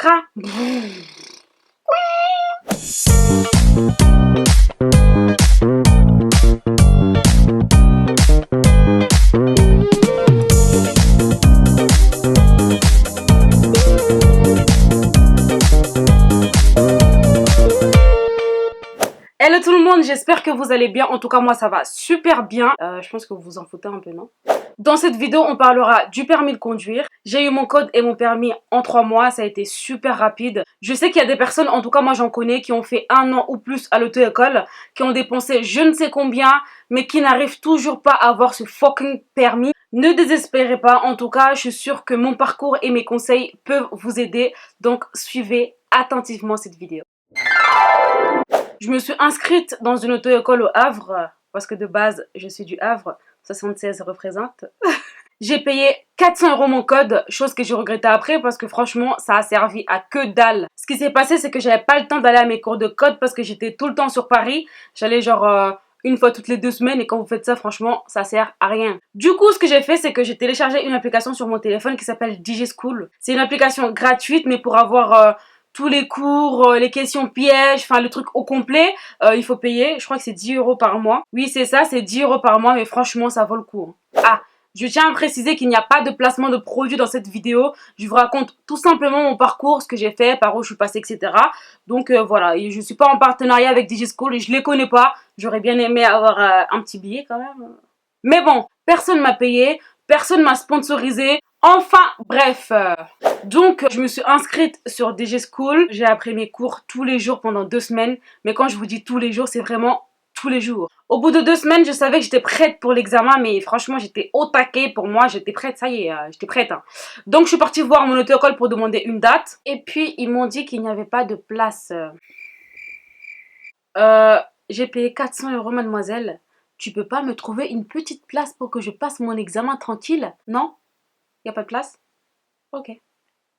Tra. Hello tout le monde, j'espère que vous allez bien. En tout cas moi ça va super bien. Je pense que vous vous en foutez un peu, non? Dans cette vidéo on parlera du permis de conduire. J'ai eu mon code et mon permis en 3 mois, ça a été super rapide. Je sais qu'il y a des personnes, en tout cas moi j'en connais, qui ont fait 1 an ou plus à l'auto-école, qui ont dépensé je ne sais combien, mais qui n'arrivent toujours pas à avoir ce fucking permis. Ne désespérez pas, en tout cas je suis sûre que mon parcours et mes conseils peuvent vous aider. Donc suivez attentivement cette vidéo. Je me suis inscrite dans une auto-école au Havre, parce que de base, je suis du Havre, 76 représente. J'ai payé 400 € mon code, chose que j'ai regretté après parce que franchement, ça a servi à que dalle. Ce qui s'est passé, c'est que j'avais pas le temps d'aller à mes cours de code parce que j'étais tout le temps sur Paris. J'allais genre une fois toutes les 2 semaines et quand vous faites ça, franchement, ça sert à rien. Du coup, ce que j'ai fait, c'est que j'ai téléchargé une application sur mon téléphone qui s'appelle DigiSchool. C'est une application gratuite, mais pour avoir... tous les cours, les questions pièges, enfin le truc au complet, il faut payer, je crois que c'est 10 € par mois. Oui c'est ça, c'est 10 € par mois, mais franchement ça vaut le coup. Ah, je tiens à préciser qu'il n'y a pas de placement de produit dans cette vidéo. Je vous raconte tout simplement mon parcours, ce que j'ai fait, par où je suis passée, etc. Donc voilà, et je ne suis pas en partenariat avec DigiSchool et je ne les connais pas. J'aurais bien aimé avoir un petit billet quand même. Mais bon, personne m'a payé, personne m'a sponsorisé. Enfin, bref. Donc, je me suis inscrite sur DigiSchool. J'ai appris mes cours tous les jours pendant 2 semaines. Mais quand je vous dis tous les jours, c'est vraiment tous les jours. Au bout de 2 semaines, je savais que j'étais prête pour l'examen. Mais franchement, j'étais au taquet. Pour moi, j'étais prête. Ça y est, j'étais prête. Hein. Donc, je suis partie voir mon auto-école pour demander une date. Et puis, ils m'ont dit qu'il n'y avait pas de place. J'ai payé 400 € mademoiselle. Tu peux pas me trouver une petite place pour que je passe mon examen tranquille? Non? Y a pas de place? Ok.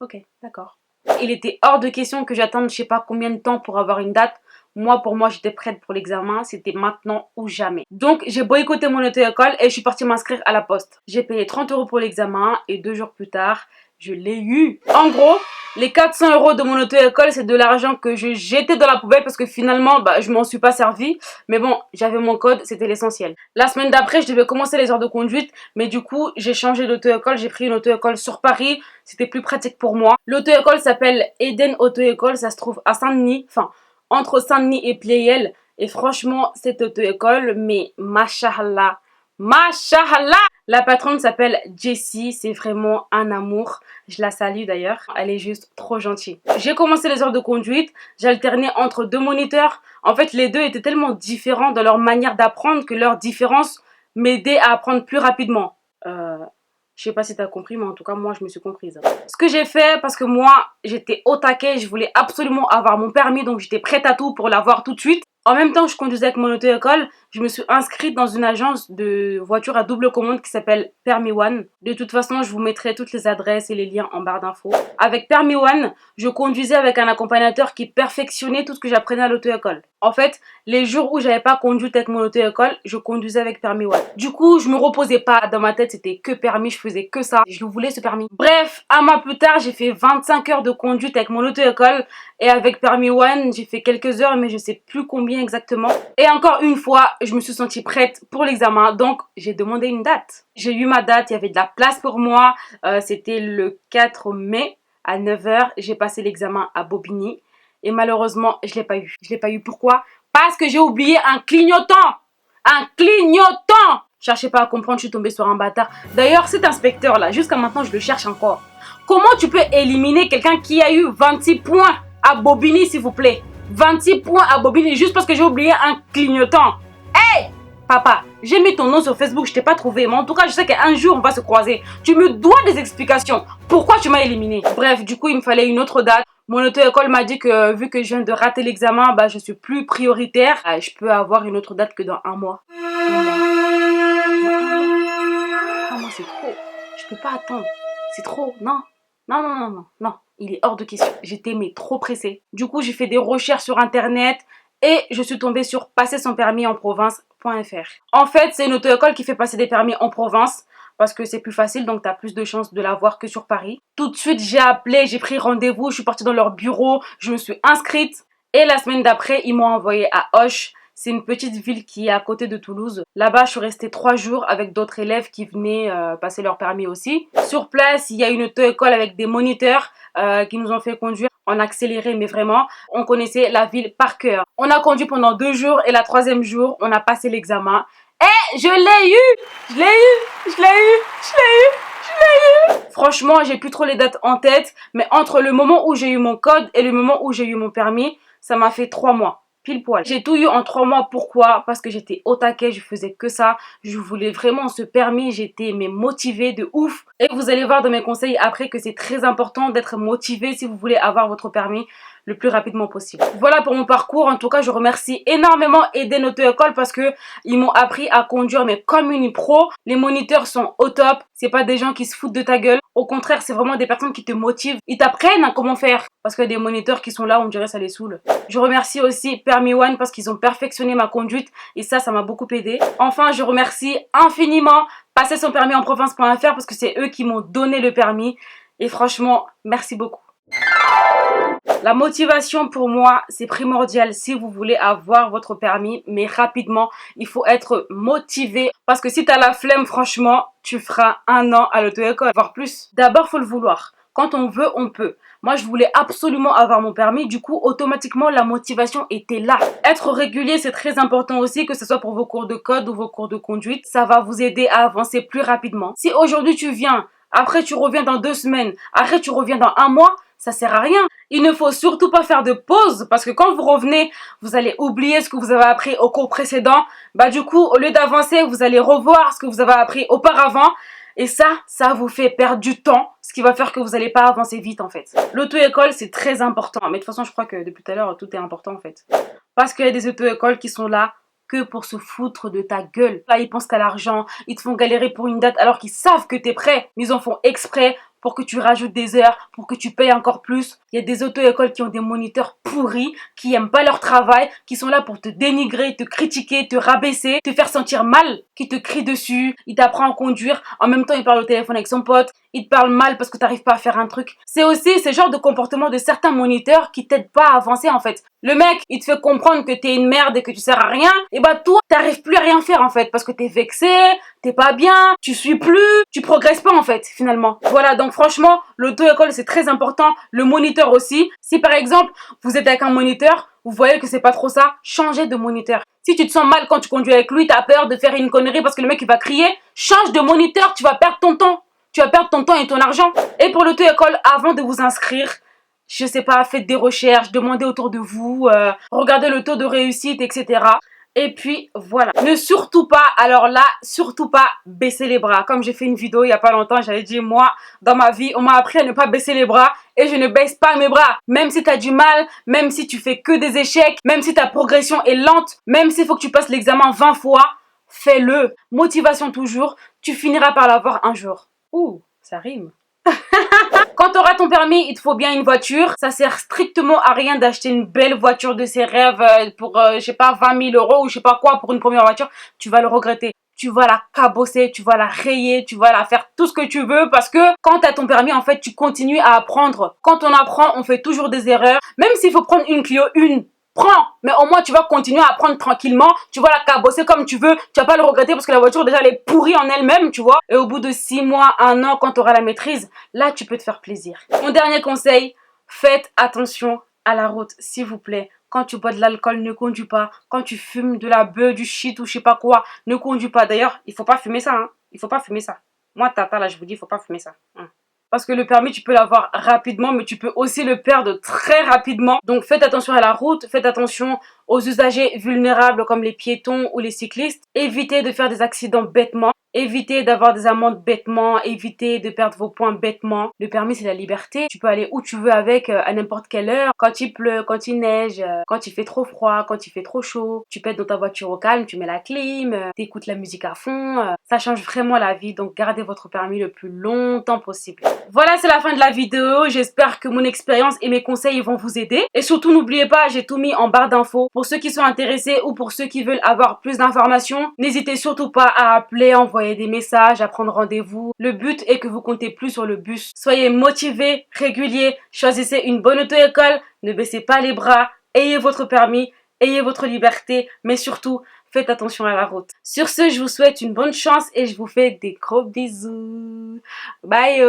Ok, d'accord. Il était hors de question que j'attende je sais pas combien de temps pour avoir une date. Moi, pour moi, j'étais prête pour l'examen. C'était maintenant ou jamais. Donc, j'ai boycotté mon auto-école et je suis partie m'inscrire à la poste. J'ai payé 30 € pour l'examen et 2 jours plus tard, je l'ai eu. En gros, les 400 € de mon auto-école, c'est de l'argent que je jetais dans la poubelle parce que finalement, je m'en suis pas servi. Mais bon, j'avais mon code, c'était l'essentiel. La semaine d'après, je devais commencer les heures de conduite. Mais du coup, j'ai changé d'auto-école. J'ai pris une auto-école sur Paris. C'était plus pratique pour moi. L'auto-école s'appelle Eden Auto-école. Ça se trouve à Saint-Denis. Enfin, entre Saint-Denis et Pleyel. Et franchement, cette auto-école, mais machallah. Machallah! La patronne s'appelle Jessie, c'est vraiment un amour. Je la salue d'ailleurs, elle est juste trop gentille. J'ai commencé les heures de conduite, j'alternais entre 2 moniteurs. En fait, les deux étaient tellement différents dans leur manière d'apprendre que leur différence m'aidait à apprendre plus rapidement. Je sais pas si t'as compris, mais en tout cas, moi, je me suis comprise. Ce que j'ai fait, parce que moi, j'étais au taquet, je voulais absolument avoir mon permis, donc j'étais prête à tout pour l'avoir tout de suite. En même temps que je conduisais avec mon auto-école, je me suis inscrite dans une agence de voitures à double commande qui s'appelle Permis One. De toute façon, je vous mettrai toutes les adresses et les liens en barre d'infos. Avec Permis One, je conduisais avec un accompagnateur qui perfectionnait tout ce que j'apprenais à l'auto-école. En fait, les jours où j'avais pas conduit avec mon auto-école, je conduisais avec Permis One. Du coup, je me reposais pas. Dans ma tête, c'était que permis, je faisais que ça. Je voulais ce permis. Bref, un mois plus tard, j'ai fait 25 heures de conduite avec mon auto-école. Et avec Permis One, j'ai fait quelques heures, mais je sais plus combien exactement. Et encore une fois, je me suis sentie prête pour l'examen, donc j'ai demandé une date. J'ai eu ma date, il y avait de la place pour moi. C'était le 4 mai à 9 h. J'ai passé l'examen à Bobigny. Et malheureusement, je l'ai pas eu. Je l'ai pas eu. Pourquoi? Parce que j'ai oublié un clignotant. Un clignotant! Cherchez pas à comprendre, je suis tombée sur un bâtard. D'ailleurs, cet inspecteur-là, jusqu'à maintenant, je le cherche encore. Comment tu peux éliminer quelqu'un qui a eu 26 points à Bobigny, s'il vous plaît? 26 points à Bobigny juste parce que j'ai oublié un clignotant. Hey! Papa, j'ai mis ton nom sur Facebook, je t'ai pas trouvé. Mais en tout cas, je sais qu'un jour, on va se croiser. Tu me dois des explications. Pourquoi tu m'as éliminé? Bref, du coup, il me fallait une autre date. Mon auto-école m'a dit que vu que je viens de rater l'examen, je suis plus prioritaire. Je peux avoir une autre date que dans 1 mois. 1 mois. 1 mois, c'est trop. Je peux pas attendre. C'est trop. Non. Non, non, non, non, non. Il est hors de question. J'étais mais trop pressée. Du coup, j'ai fait des recherches sur internet et je suis tombée sur passer son permis en province.fr. En fait, c'est une auto-école qui fait passer des permis en province. parce que c'est plus facile, donc tu as plus de chances de l'avoir que sur Paris. Tout de suite, j'ai appelé, j'ai pris rendez-vous, je suis partie dans leur bureau, je me suis inscrite. Et la semaine d'après, ils m'ont envoyé à Auch. C'est une petite ville qui est à côté de Toulouse. Là-bas, je suis restée 3 jours avec d'autres élèves qui venaient passer leur permis aussi. Sur place, il y a une auto-école avec des moniteurs qui nous ont fait conduire en accéléré, mais vraiment, on connaissait la ville par cœur. On a conduit pendant 2 jours et la 3e jour, on a passé l'examen. Et je l'ai eu! Je l'ai eu! Je l'ai eu! Je l'ai eu! Je l'ai eu! Franchement, j'ai plus trop les dates en tête, mais entre le moment où j'ai eu mon code et le moment où j'ai eu mon permis, ça m'a fait 3 mois. Pile poil. J'ai tout eu en 3 mois. Pourquoi? Parce que j'étais au taquet, je faisais que ça. Je voulais vraiment ce permis, j'étais motivée de ouf. Et vous allez voir dans mes conseils après que c'est très important d'être motivé si vous voulez avoir votre permis le plus rapidement possible. Voilà pour mon parcours. En tout cas, je remercie énormément Eden Auto-École parce que ils m'ont appris à conduire mais comme une pro. Les moniteurs sont au top. C'est pas des gens qui se foutent de ta gueule. Au contraire, c'est vraiment des personnes qui te motivent. Ils t'apprennent à comment faire. Parce qu'il y a des moniteurs qui sont là, on dirait ça les saoule. Je remercie aussi Permis One parce qu'ils ont perfectionné ma conduite et ça m'a beaucoup aidé. Enfin, je remercie infiniment Passer son permis en province.fr parce que c'est eux qui m'ont donné le permis. Et franchement, merci beaucoup. La motivation pour moi, c'est primordial si vous voulez avoir votre permis, mais rapidement, il faut être motivé parce que si tu as la flemme, franchement, tu feras 1 an à l'auto-école, voire plus. D'abord, il faut le vouloir. Quand on veut, on peut. Moi, je voulais absolument avoir mon permis. Du coup, automatiquement, la motivation était là. Être régulier, c'est très important aussi, que ce soit pour vos cours de code ou vos cours de conduite. Ça va vous aider à avancer plus rapidement. Si aujourd'hui, tu viens, après tu reviens dans 2 semaines, après tu reviens dans 1 mois, ça sert à rien. Il ne faut surtout pas faire de pause parce que quand vous revenez, vous allez oublier ce que vous avez appris au cours précédent. Du coup, au lieu d'avancer, vous allez revoir ce que vous avez appris auparavant. Et ça vous fait perdre du temps, ce qui va faire que vous n'allez pas avancer vite en fait. L'auto-école, c'est très important. Mais de toute façon, je crois que depuis tout à l'heure, tout est important en fait. Parce qu'il y a des auto-écoles qui sont là que pour se foutre de ta gueule. Là, ils pensent qu'à l'argent, ils te font galérer pour une date alors qu'ils savent que tu es prêt. Mais ils en font exprès pour que tu rajoutes des heures, pour que tu payes encore plus. Il y a des auto-écoles qui ont des moniteurs pourris, qui aiment pas leur travail, qui sont là pour te dénigrer, te critiquer, te rabaisser, te faire sentir mal, qui te crient dessus, il t'apprend à conduire, en même temps il parle au téléphone avec son pote, il te parle mal parce que tu n'arrives pas à faire un truc. C'est aussi ce genre de comportement de certains moniteurs qui t'aident pas à avancer en fait. Le mec, il te fait comprendre que t'es une merde et que tu sers à rien, et toi, t'arrives plus à rien faire en fait, parce que t'es vexé, t'es pas bien, tu suis plus, tu progresses pas en fait, finalement. Voilà, donc franchement, l'auto-école c'est très important, le moniteur aussi. Si par exemple, vous êtes avec un moniteur, vous voyez que c'est pas trop ça, changez de moniteur. Si tu te sens mal quand tu conduis avec lui, t'as peur de faire une connerie parce que le mec il va crier, change de moniteur, tu vas perdre ton temps. Tu vas perdre ton temps et ton argent. Et pour l'auto-école, avant de vous inscrire, je sais pas, faites des recherches, demandez autour de vous, regardez le taux de réussite, etc. Et puis voilà. Ne surtout pas, alors là, surtout pas baisser les bras. Comme j'ai fait une vidéo il y a pas longtemps, j'avais dit moi, dans ma vie, on m'a appris à ne pas baisser les bras et je ne baisse pas mes bras. Même si tu as du mal, même si tu fais que des échecs, même si ta progression est lente, même s'il faut que tu passes l'examen 20 fois, fais-le. Motivation toujours, tu finiras par l'avoir un jour. Ouh, ça rime. Quand tu auras ton permis, il te faut bien une voiture. Ça sert strictement à rien d'acheter une belle voiture de ses rêves pour, je sais pas, 20 000 € ou je sais pas quoi pour une première voiture. Tu vas le regretter. Tu vas la cabosser, tu vas la rayer, tu vas la faire tout ce que tu veux parce que quand tu as ton permis, en fait, tu continues à apprendre. Quand on apprend, on fait toujours des erreurs. Même s'il faut prendre une Clio, prends, mais au moins tu vas continuer à apprendre tranquillement, tu vas la cabosser comme tu veux, tu vas pas le regretter parce que la voiture déjà elle est pourrie en elle-même, tu vois. Et au bout de 6 mois, 1 an, quand tu auras la maîtrise, là tu peux te faire plaisir. Mon dernier conseil, faites attention à la route, s'il vous plaît. Quand tu bois de l'alcool, ne conduis pas. Quand tu fumes de la beuh, du shit ou je sais pas quoi, ne conduis pas. D'ailleurs, il faut pas fumer ça, hein. Il faut pas fumer ça. Moi, tata, là, je vous dis, il faut pas fumer ça. Parce que le permis, tu peux l'avoir rapidement, mais tu peux aussi le perdre très rapidement. Donc faites attention à la route, faites attention aux usagers vulnérables comme les piétons ou les cyclistes. Évitez de faire des accidents bêtement. Évitez d'avoir des amendes bêtement, évitez de perdre vos points bêtement. Le permis, c'est la liberté. Tu peux aller où tu veux avec à n'importe quelle heure. Quand il pleut, quand il neige, quand il fait trop froid, quand il fait trop chaud. Tu peux être dans ta voiture au calme, tu mets la clim, t'écoutes la musique à fond. Ça change vraiment la vie, donc gardez votre permis le plus longtemps possible. Voilà, c'est la fin de la vidéo. J'espère que mon expérience et mes conseils vont vous aider. Et surtout, n'oubliez pas, j'ai tout mis en barre d'infos. Pour ceux qui sont intéressés ou pour ceux qui veulent avoir plus d'informations, n'hésitez surtout pas à appeler, envoyer envoyer des messages, à prendre rendez-vous. Le but est que vous comptez plus sur le bus. Soyez motivés, réguliers, choisissez une bonne auto-école, ne baissez pas les bras, ayez votre permis, ayez votre liberté, mais surtout, faites attention à la route. Sur ce, je vous souhaite une bonne chance et je vous fais des gros bisous. Bye.